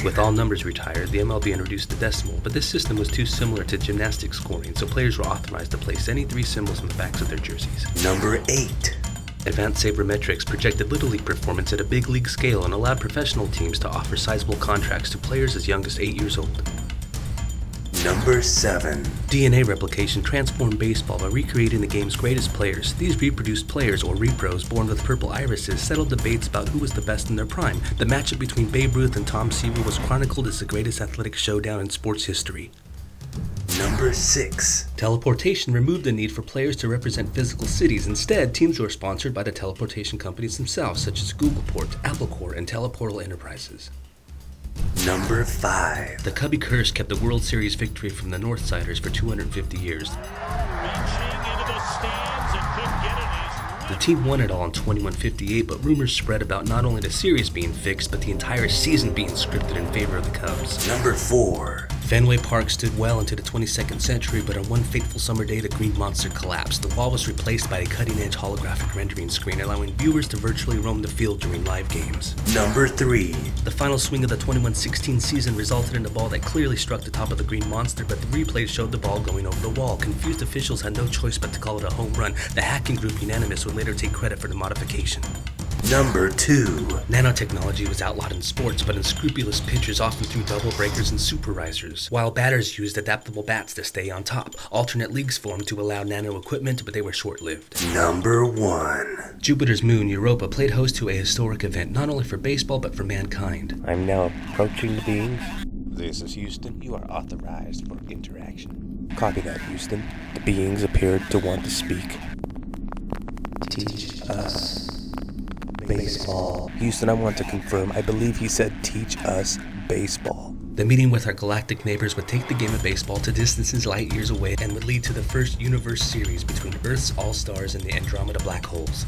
With all numbers retired, the MLB introduced the decimal, but this system was too similar to gymnastics scoring, so players were authorized to place any 3 symbols on the backs of their jerseys. Number 8. Advanced sabermetrics projected Little League performance at a big league scale and allowed professional teams to offer sizable contracts to players as young as 8 years old. Number 7. DNA replication transformed baseball by recreating the game's greatest players. These reproduced players, or repros, born with purple irises, settled debates about who was the best in their prime. The matchup between Babe Ruth and Tom Seaver was chronicled as the greatest athletic showdown in sports history. Number 6. Teleportation removed the need for players to represent physical cities. Instead, teams were sponsored by the teleportation companies themselves, such as Googleport, AppleCore, and Teleportal Enterprises. Number 5. The Cubby curse kept the World Series victory from the Northsiders for 250 years. The team won it all in 2158, but rumors spread about not only the series being fixed, but the entire season being scripted in favor of the Cubs. Number 4. Fenway Park stood well into the 22nd century, but on one fateful summer day, the Green Monster collapsed. The wall was replaced by a cutting-edge holographic rendering screen, allowing viewers to virtually roam the field during live games. Number 3. The final swing of the 21-16 season resulted in a ball that clearly struck the top of the Green Monster, but the replays showed the ball going over the wall. Confused officials had no choice but to call it a home run. The hacking group Unanimous would later take credit for the modification. Number 2. Nanotechnology was outlawed in sports, but unscrupulous pitchers often threw double breakers and super risers, while batters used adaptable bats to stay on top. Alternate leagues formed to allow nano equipment, but they were short-lived. Number 1. Jupiter's moon, Europa, played host to a historic event, not only for baseball, but for mankind. I'm now approaching the beings. This is Houston. You are authorized for interaction. Copy that, Houston. The beings appeared to want to speak. Teach us baseball. Houston, I want to confirm. I believe he said teach us baseball. The meeting with our galactic neighbors would take the game of baseball to distances light years away and would lead to the first universe series between Earth's all-stars and the Andromeda black holes.